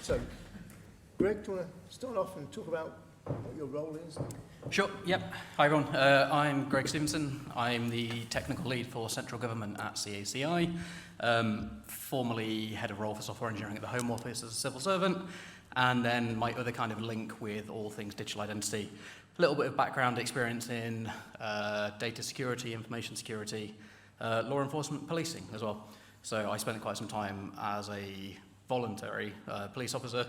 So, Greg, do you want to start off and talk about what your role is? Sure, yep. Hi everyone, I'm Greg Stevenson. I'm the technical lead for central government at CACI, formerly head of role for software engineering at the Home Office as a civil servant, and then my other kind of link with all things digital identity. A little bit of background experience in data security, information security, law enforcement, policing as well. So I spent quite some time as a voluntary police officer,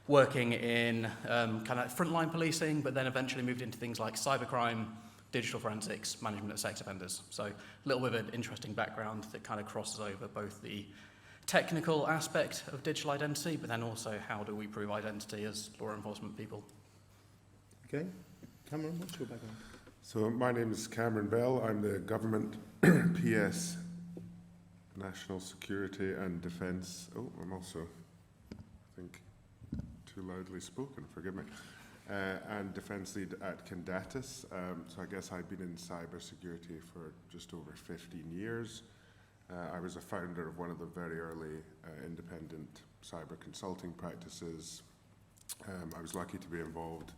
working in kind of frontline policing, but then eventually moved into things like cybercrime, digital forensics, management of sex offenders. So a little bit of an interesting background that kind of crosses over both the technical aspect of digital identity, but then also how do we prove identity as law enforcement people. Okay. Cameron, what's your background? So my name is Cameron Bell. I'm the Government PS National Security and Defence. Oh, I'm also, I think, too loudly spoken, forgive me. And Defence Lead at Candatis. So I guess I've been in cybersecurity for just over 15 years. I was a founder of one of the very early independent cyber consulting practices. I was lucky to be involved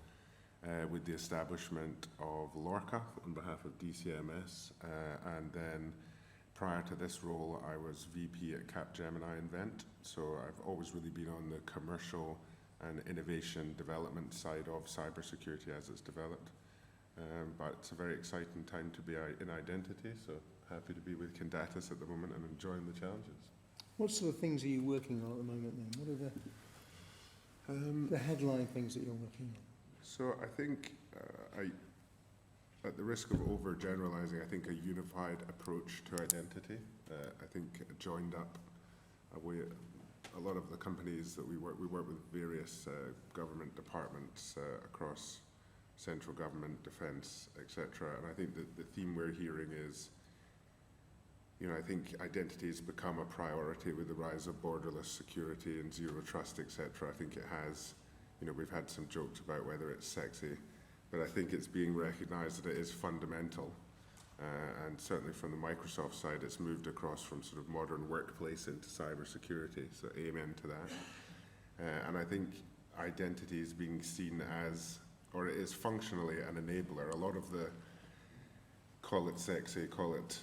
with the establishment of Lorca on behalf of DCMS, and then prior to this role I was VP at Capgemini Invent, so I've always really been on the commercial and innovation development side of cybersecurity as it's developed. But it's a very exciting time to be in identity, so happy to be with Candatis at the moment and enjoying the challenges. What sort of things are you working on at the moment then? What are the headline things that you're working on? So I think, at the risk of overgeneralizing, I think a unified approach to identity. I think joined up a lot of the companies that we work with various government departments across central government, defence, etc. And I think that the theme we're hearing is, I think identity has become a priority with the rise of borderless security and zero trust, etc. I think it has. We've had some jokes about whether it's sexy, but I think it's being recognised that it is fundamental. And certainly from the Microsoft side, it's moved across from sort of modern workplace into cybersecurity, so amen to that. And I think identity is being seen as, or it is functionally an enabler. A lot of the, call it sexy, call it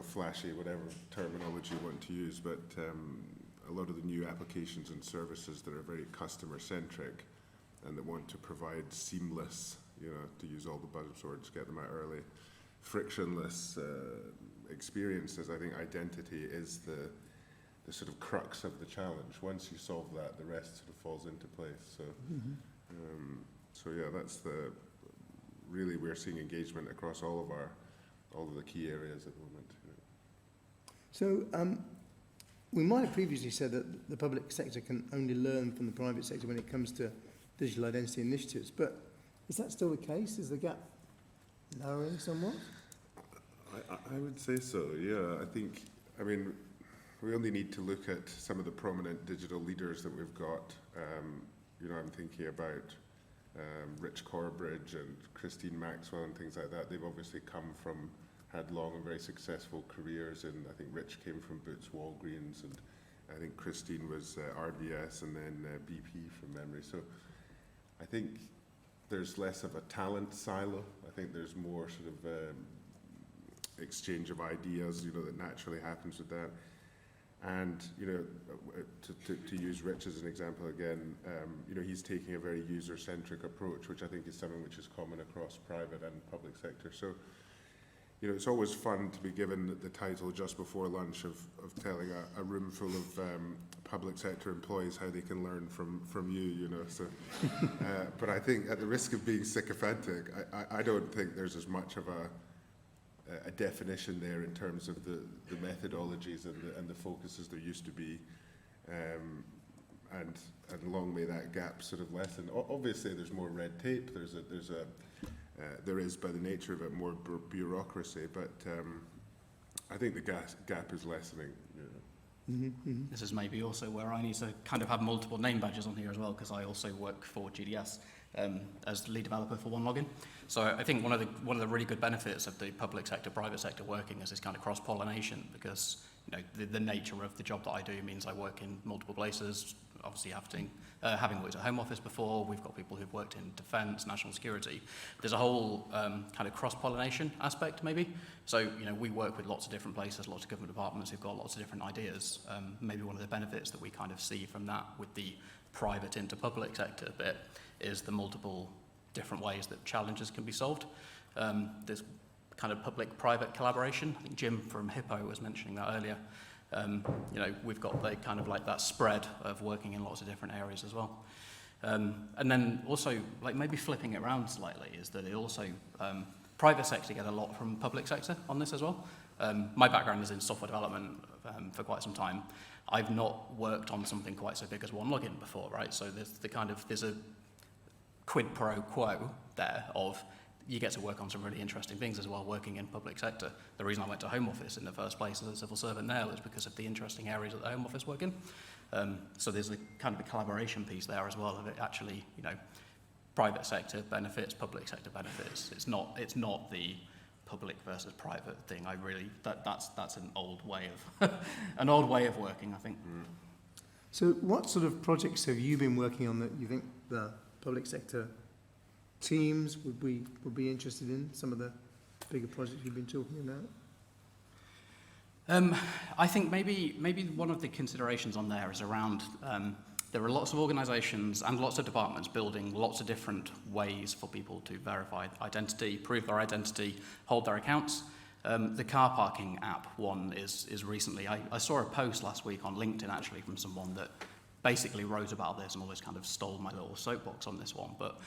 flashy, whatever terminology you want to use, but a lot of the new applications and services that are very customer-centric and that want to provide seamless, to use all the buzzwords, get them out early, frictionless experiences. I think identity is the sort of crux of the challenge. Once you solve that, the rest sort of falls into place. So, so yeah, that's really we're seeing engagement across all of the key areas at the moment. So we might have previously said that the public sector can only learn from the private sector when it comes to digital identity initiatives, but is that still the case? Is the gap narrowing somewhat? I would say so, yeah. We only need to look at some of the prominent digital leaders that we've got. I'm thinking about Rich Corbridge and Christine Maxwell and things like that. They've obviously had long and very successful careers, and I think Rich came from Boots Walgreens, and I think Christine was RBS and then BP from memory. So I think there's less of a talent silo. I think there's more sort of exchange of ideas, that naturally happens with that. And, to use Rich as an example again, he's taking a very user-centric approach, which I think is something which is common across private and public sector. So, it's always fun to be given the title just before lunch of telling a room full of public sector employees how they can learn from you, So, but I think at the risk of being sycophantic, I don't think there's as much of a definition there in terms of the methodologies and the focus as there used to be, and long may that gap sort of lessen. Obviously, there's more red tape. There is, by the nature of it, more bureaucracy, but I think the gap is lessening. This is maybe also where I need to kind of have multiple name badges on here as well, because I also work for GDS as the lead developer for OneLogin. So I think one of the really good benefits of the public sector, private sector working is this kind of cross-pollination, because the nature of the job that I do means I work in multiple places, obviously having worked at Home Office before, we've got people who've worked in defence, national security. There's a whole kind of cross-pollination aspect, maybe. So, you know, we work with lots of different places, lots of government departments who've got lots of different ideas. Maybe one of the benefits that we kind of see from that with the private into public sector bit is the multiple different ways that challenges can be solved. There's kind of public-private collaboration. I think Jim from Hippo was mentioning that earlier. You know, we've got the kind of like that spread of working in lots of different areas as well. And then also, like maybe flipping it around slightly, is that it also, private sector get a lot from public sector on this as well. My background is in software development for quite some time. I've not worked on something quite so big as one login before, right? So there's a quid pro quo there of you get to work on some really interesting things as well working in public sector. The reason I went to Home Office in the first place as a civil servant there was because of the interesting areas that the Home Office work in. So there's a kind of a collaboration piece there as well of it actually, you know, private sector benefits, public sector benefits. It's not the public versus private thing. That's an old way of working, I think. So what sort of projects have you been working on that you think the public sector teams would be interested in, some of the bigger projects you've been talking about? I think maybe one of the considerations on there is around there are lots of organisations and lots of departments building lots of different ways for people to verify identity, prove their identity, hold their accounts. The car parking app one is recently, I saw a post last week on LinkedIn actually from someone that basically wrote about this and almost kind of stole my little soapbox on this one. But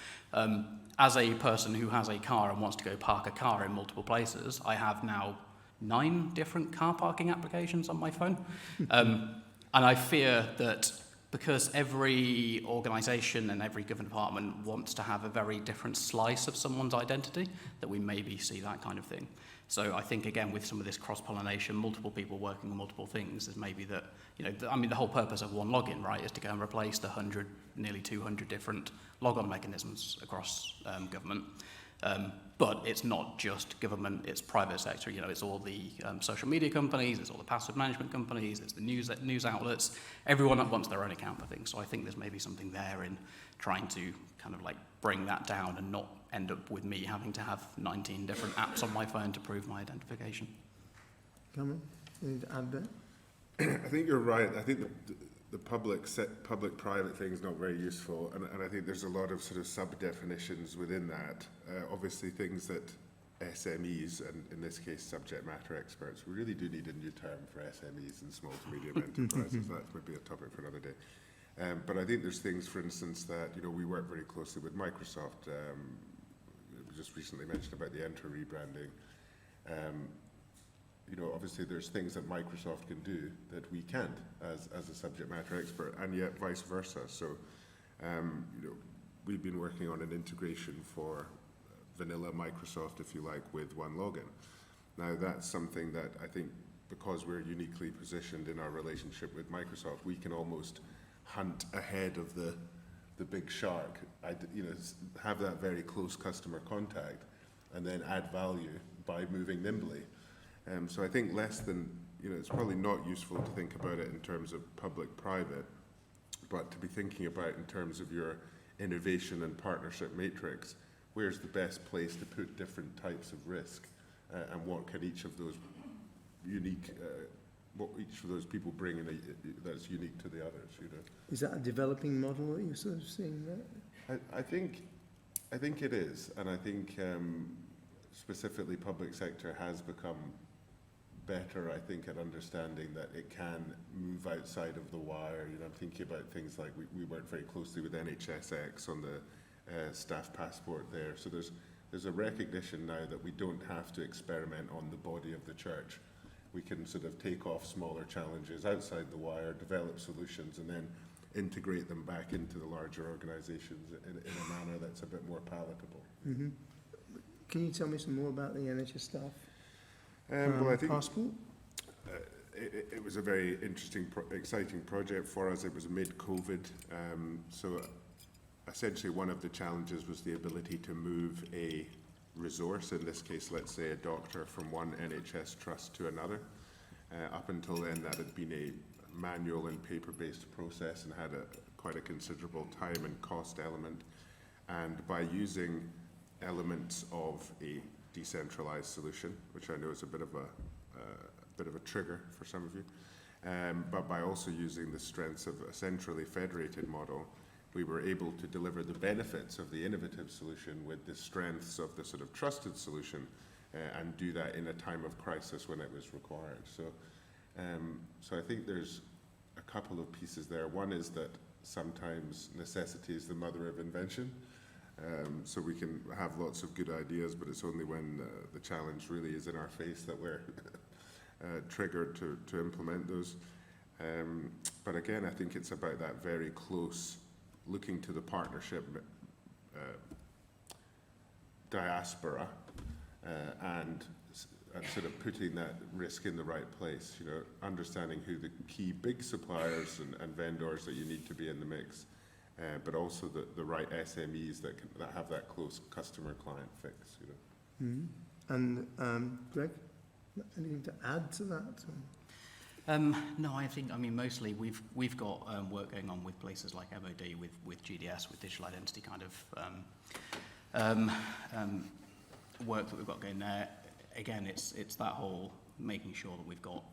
as a person who has a car and wants to go park a car in multiple places, I have now 9 different car parking applications on my phone. And I fear that because every organisation and every government department wants to have a very different slice of someone's identity, that we maybe see that kind of thing. So I think, again, with some of this cross-pollination, multiple people working on multiple things, is maybe that, you know, the whole purpose of one login, right, is to go and replace the nearly 200 different log-on mechanisms across government. But it's not just government, it's private sector, you know, it's all the social media companies, it's all the password management companies, it's the news outlets, everyone that wants their own account for things. So I think there's maybe something there in trying to kind of like bring that down and not end up with me having to have 19 different apps on my phone to prove my identification. Cameron, you need to add that? I think you're right. I think the public-private thing is not very useful, and I think there's a lot of sort of sub-definitions within that. Obviously, things that SMEs, and in this case, subject matter experts, we really do need a new term for SMEs and small to medium enterprises. That would be a topic for another day. But I think there's things, for instance, that, you know, we work very closely with Microsoft. We just recently mentioned about the Enter rebranding. You know, obviously there's things that Microsoft can do that we can't as a subject matter expert, and yet vice versa. So, you know, we've been working on an integration for vanilla Microsoft, if you like, with one login. Now, that's something that I think, because we're uniquely positioned in our relationship with Microsoft, we can almost hunt ahead of the big shark, you know, have that very close customer contact, and then add value by moving nimbly. So I think less than, you know, it's probably not useful to think about it in terms of public-private, but to be thinking about in terms of your innovation and partnership matrix, where's the best place to put different types of risk, and what can each of those unique, what each of those people bring in that's unique to the others, you know. Is that a developing model that you're sort of seeing there? I think it is, and I think specifically public sector has become better, I think, at understanding that it can move outside of the wire. You know, I'm thinking about things like we worked very closely with NHSX on the staff passport there. So there's a recognition now that we don't have to experiment on the body of the church. We can sort of take off smaller challenges outside the wire, develop solutions, and then integrate them back into the larger organisations in a manner that's a bit more palatable. Mm-hmm. Can you tell me some more about the NHS staff well, I think passport? It was a very interesting, exciting project for us. It was mid-COVID, so essentially one of the challenges was the ability to move a resource, in this case, let's say a doctor, from one NHS trust to another. Up until then, that had been a manual and paper-based process and had quite a considerable time and cost element. And by using elements of a decentralized solution, which I know is a bit of a trigger for some of you, but by also using the strengths of a centrally federated model, we were able to deliver the benefits of the innovative solution with the strengths of the sort of trusted solution, and do that in a time of crisis when it was required. So I think there's a couple of pieces there. One is that sometimes necessity is the mother of invention. So we can have lots of good ideas, but it's only when the challenge really is in our face that we're triggered to implement those. But again, I think it's about that very close looking to the partnership diaspora and sort of putting that risk in the right place, you know, understanding who the key big suppliers and vendors that you need to be in the mix, but also the right SMEs that have that close customer-client fix, you know. Mm-hmm. And Greg, anything to add to that? No, I mean, mostly we've got work going on with places like MOD, with GDS, with digital identity kind of work that we've got going there. Again, it's that whole making sure that we've got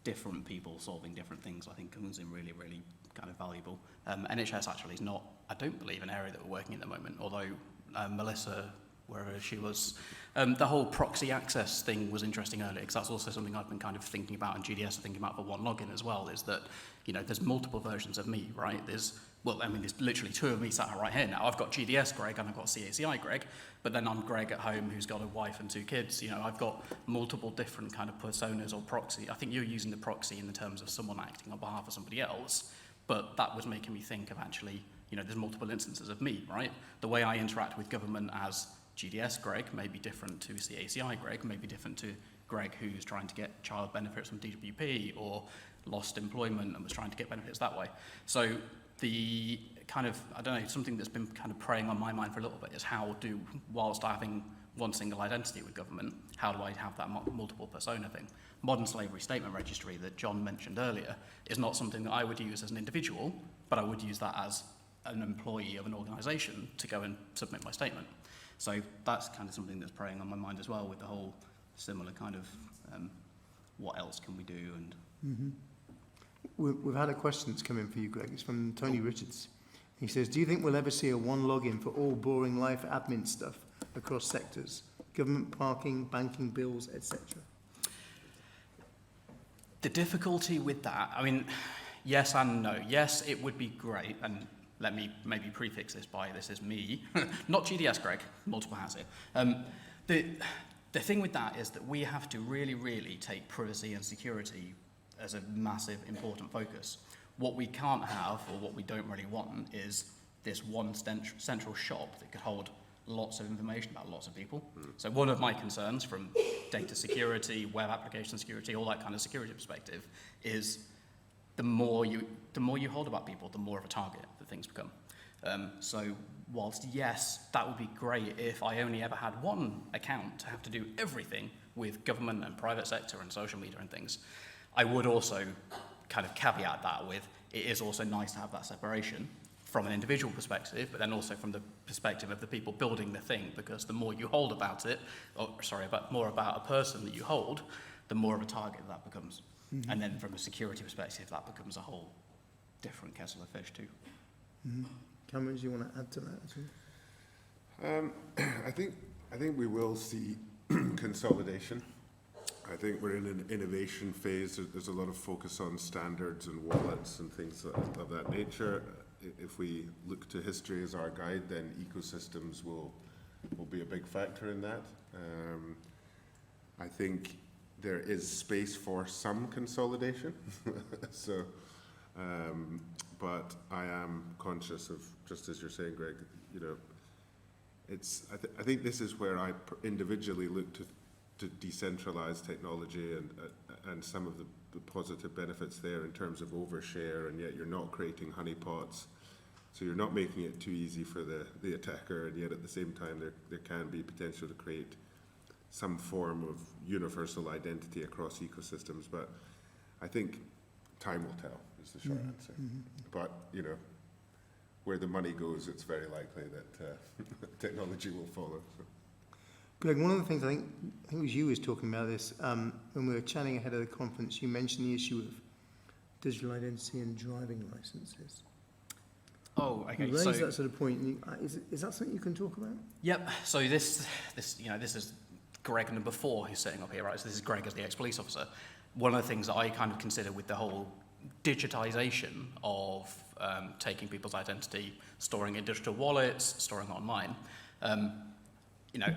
different people solving different things, I think comes in really, really kind of valuable. NHS actually is not, I don't believe, an area that we're working in at the moment, although Melissa, wherever she was, the whole proxy access thing was interesting earlier, because that's also something I've been kind of thinking about, and GDS are thinking about for one login as well, is that, you know, there's multiple versions of me, right? There's literally two of me sat right here now. I've got GDS Greg and I've got CACI Greg, but then I'm Greg at home who's got a wife and 2 kids. You know, I've got multiple different kind of personas or proxy. I think you're using the proxy in the terms of someone acting on behalf of somebody else, but that was making me think of actually, you know, there's multiple instances of me, right? The way I interact with government as GDS Greg may be different to CACI Greg, may be different to Greg who's trying to get child benefits from DWP or lost employment and was trying to get benefits that way. So the kind of, I don't know, something that's been kind of preying on my mind for a little bit is whilst having one single identity with government, how do I have that multiple persona thing? Modern slavery statement registry that John mentioned earlier is not something that I would use as an individual, but I would use that as an employee of an organisation to go and submit my statement. So that's kind of something that's preying on my mind as well, with the whole similar kind of what else can we do? And We've had a question that's come in for you, Greg. It's from Tony Richards. He says, do you think we'll ever see a one login for all boring life admin stuff across sectors? Government, parking, banking, bills, etc.? The difficulty with that, I mean, yes and no. Yes, it would be great, and let me maybe prefix this by this is me, not GDS Greg, multiple hats here. The thing with that is that we have to really, really take privacy and security as a massive, important focus. What we can't have, or what we don't really want, is this one central shop that could hold lots of information about lots of people. So one of my concerns from data security, web application security, all that kind of security perspective is the more you hold about people, the more of a target that things become. So whilst, yes, that would be great if I only ever had one account to have to do everything with government and private sector and social media and things, I would also kind of caveat that with, it is also nice to have that separation from an individual perspective, but then also from the perspective of the people building the thing, because the more you hold about it, more about a person that you hold, the more of a target that becomes. Mm-hmm. And then from a security perspective, that becomes a whole different kettle of fish too. Mm-hmm. Cameron, do you want to add to that at all? I think we will see consolidation. I think we're in an innovation phase. There's a lot of focus on standards and wallets and things of that nature. If we look to history as our guide, then ecosystems will be a big factor in that. I think there is space for some consolidation. But I am conscious of, just as you're saying, Greg, you know, I think this is where I individually look to decentralize technology and some of the positive benefits there in terms of overshare, and yet you're not creating honeypots, so you're not making it too easy for the attacker, and yet at the same time there can be potential to create some form of universal identity across ecosystems. But I think time will tell is the short answer. Mm-hmm. But, you know, where the money goes, it's very likely that technology will follow. So. Greg, one of the things I think it was you who was talking about this when we were chatting ahead of the conference. You mentioned the issue of digital identity and driving licenses. Oh, okay. You raised that sort of point. Is that something you can talk about? Yep. So this is Greg number 4 who's sitting up here, right? So this is Greg as the ex-police officer. One of the things that I kind of consider with the whole digitization of taking people's identity, storing in digital wallets, storing online.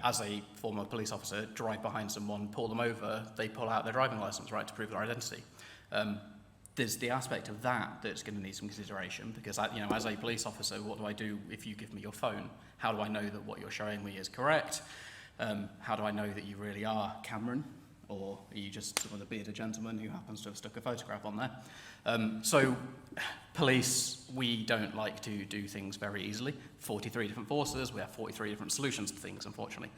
As a former police officer, drive behind someone, pull them over, they pull out their driving license, right, to prove their identity. There's the aspect of that that's going to need some consideration because, as a police officer, what do I do if you give me your phone? How do I know that what you're showing me is correct? How do I know that you really are Cameron? Or are you just some of the bearded gentleman who happens to have stuck a photograph on there? So police, we don't like to do things very easily. 43 different forces, we have 43 different solutions to things, unfortunately.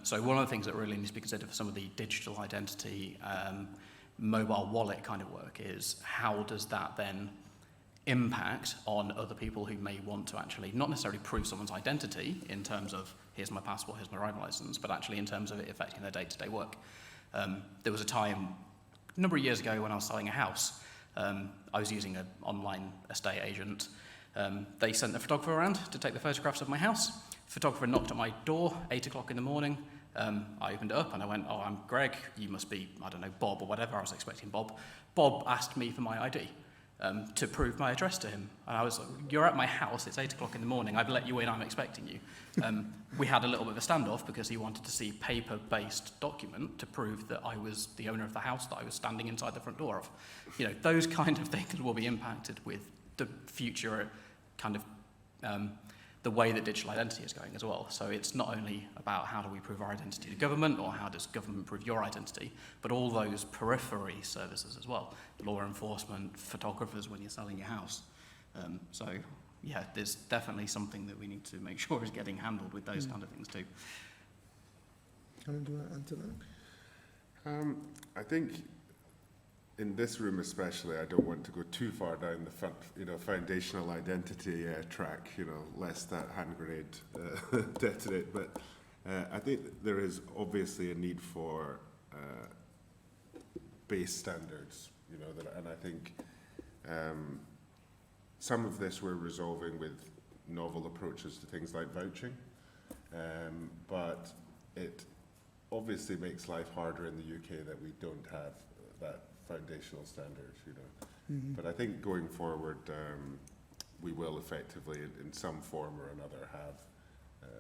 So one of the things that really needs to be considered for some of the digital identity, mobile wallet kind of work is how does that then impact on other people who may want to actually not necessarily prove someone's identity in terms of here's my passport, here's my driving license, but actually in terms of it affecting their day-to-day work. There was a time a number of years ago when I was selling a house. I was using an online estate agent. They sent the photographer around to take the photographs of my house. Photographer knocked at my door, 8 o'clock in the morning. I opened it up and I went, oh, I'm Greg. You must be, I don't know, Bob or whatever. I was expecting Bob. Bob asked me for my ID to prove my address to him. And I was like, you're at my house. It's 8 o'clock in the morning. I've let you in. I'm expecting you. We had a little bit of a standoff because he wanted to see paper-based document to prove that I was the owner of the house that I was standing inside the front door of. Those kind of things will be impacted with the future kind of the way that digital identity is going as well. So it's not only about how do we prove our identity to government or how does government prove your identity, but all those periphery services as well. Law enforcement, photographers when you're selling your house. So yeah, there's definitely something that we need to make sure is getting handled with those kind of things too. Can I do that, add to that? I think in this room especially, I don't want to go too far down the foundational identity track, lest that hand grenade detonate. But I think there is obviously a need for base standards, and I think some of this we're resolving with novel approaches to things like vouching, but it obviously makes life harder in the UK that we don't have that foundational standards, Mm-hmm. But I think going forward, we will effectively, in some form or another, have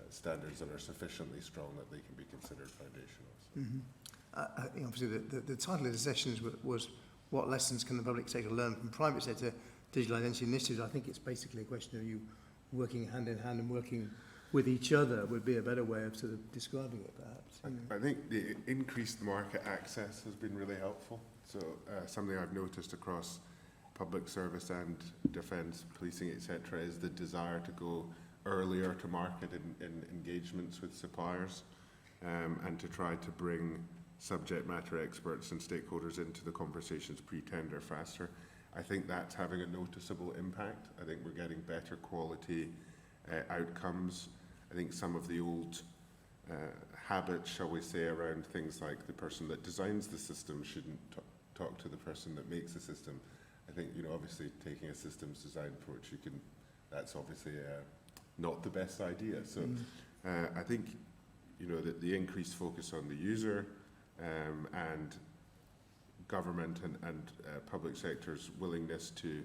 standards that are sufficiently strong that they can be considered foundational. So. Mm-hmm. Obviously, the title of the sessions was what lessons can the public sector learn from private sector digital identity initiatives. I think it's basically a question of you working hand in hand and working with each other would be a better way of sort of describing it, perhaps. I think the increased market access has been really helpful. So something I've noticed across public service and defence, policing, etc., is the desire to go earlier to market in engagements with suppliers and to try to bring subject matter experts and stakeholders into the conversations pre-tender faster. I think that's having a noticeable impact. I think we're getting better quality outcomes. I think some of the old habits, shall we say, around things like the person that designs the system shouldn't talk to the person that makes the system. I think, obviously taking a systems design approach, that's obviously not the best idea. So I think, that the increased focus on the user and government and public sector's willingness to,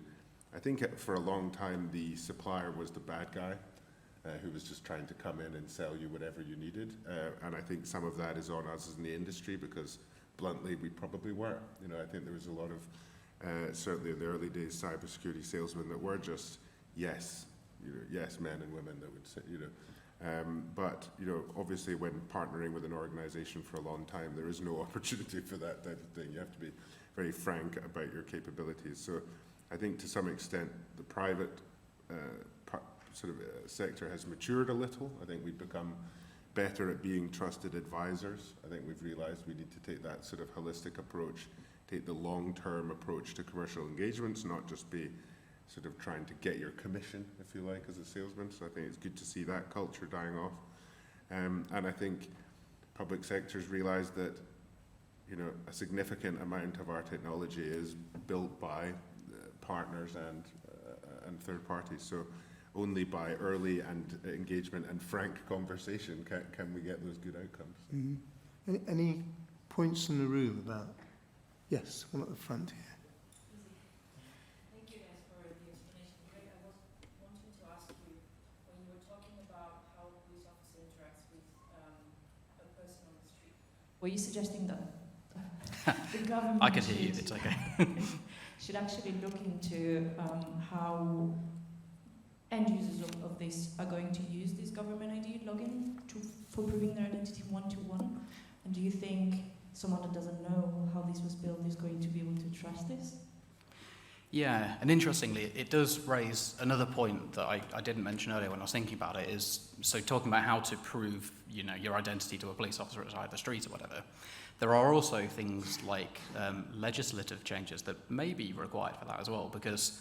I think for a long time the supplier was the bad guy who was just trying to come in and sell you whatever you needed. And I think some of that is on us in the industry because bluntly we probably were. I think there was a lot of, certainly in the early days, cybersecurity salesmen that were just yes men and women that would say, but obviously when partnering with an organization for a long time, there is no opportunity for that type of thing. You have to be very frank about your capabilities. So I think to some extent the private sector has matured a little. I think we've become better at being trusted advisors. I think we've realized we need to take that sort of holistic approach, take the long-term approach to commercial engagements, not just be sort of trying to get your commission, if you like, as a salesman. So I think it's good to see that culture dying off. And I think public sectors realise that, you know, a significant amount of our technology is built by partners and third parties. So only by early and engagement and frank conversation can we get those good outcomes. Mm-hmm. Any points in the room about? Yes, one at the front here. Thank you guys for the explanation. Greg, I was wanting to ask you, when you were talking about how a police officer interacts with a person on the street, were you suggesting that the government I can hear you, it's okay. should actually look into how end users of this are going to use this government ID login for proving their identity one-to-one? And do you think someone that doesn't know how this was built is going to be able to trust this? Yeah, and interestingly, it does raise another point that I didn't mention earlier when I was thinking about it, is so talking about how to prove, you know, your identity to a police officer at the side of the street or whatever. There are also things like legislative changes that may be required for that as well, because,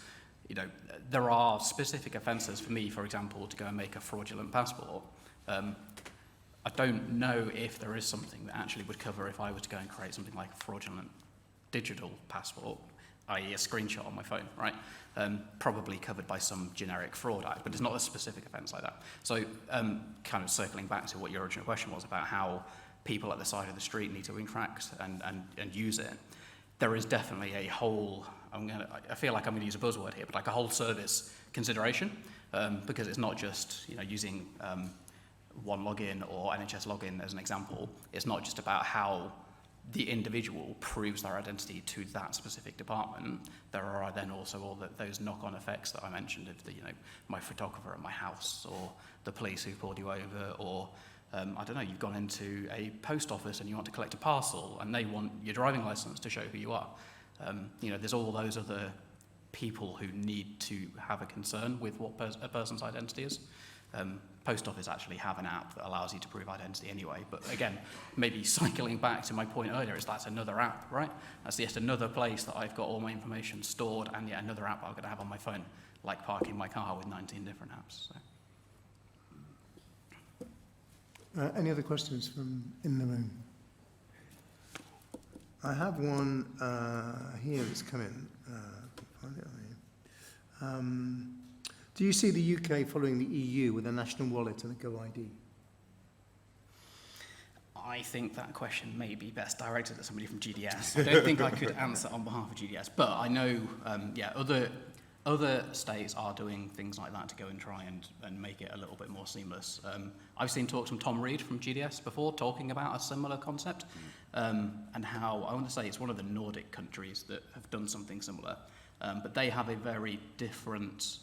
you know, there are specific offences for me, for example, to go and make a fraudulent passport. I don't know if there is something that actually would cover if I was to go and create something like a fraudulent digital passport, i.e. a screenshot on my phone, right? Probably covered by some generic fraud act, but it's not a specific offence like that. So kind of circling back to what your original question was about how people at the side of the street need to interact and use it, there is definitely a whole, I feel like I'm going to use a buzzword here, but like a whole service consideration, because it's not just, you know, using One Login or NHS Login as an example. It's not just about how the individual proves their identity to that specific department. There are then also all those knock-on effects that I mentioned of the, you know, my photographer at my house, or the police who pulled you over, or I don't know, you've gone into a post office and you want to collect a parcel and they want your driving license to show who you are. You know, there's all those other people who need to have a concern with what a person's identity is. Post office actually have an app that allows you to prove identity anyway, but again, maybe cycling back to my point earlier, is that's another app, right? That's just another place that I've got all my information stored, and yet another app I'm going to have on my phone, like parking my car with 19 different apps. So. Any other questions from in the room? I have one here that's come in. Find it on here. Do you see the UK following the EU with a national wallet and a GoID? I think that question may be best directed at somebody from GDS. I don't think I could answer on behalf of GDS, but I know, other states are doing things like that to go and try and make it a little bit more seamless. I've seen talks from Tom Reed from GDS before talking about a similar concept, and how, I want to say it's one of the Nordic countries that have done something similar, but they have a very different,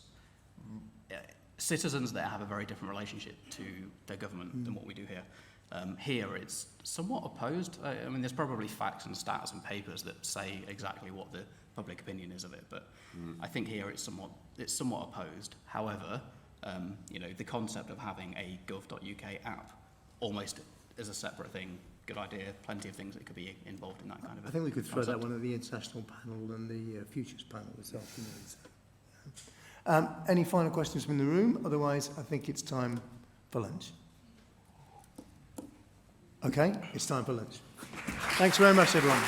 citizens there have a very different relationship to their government than what we do here. Here it's somewhat opposed. I mean, there's probably facts and stats and papers that say exactly what the public opinion is of it, but I think here it's somewhat opposed. However, you know, the concept of having a gov.uk app almost is a separate thing. Good idea. Plenty of things that could be involved in that kind of. I think we could throw concept. that one at the international panel and the futures panel this afternoon. Any final questions from the room? Otherwise, I think it's time for lunch. Okay, it's time for lunch. Thanks very much, everyone.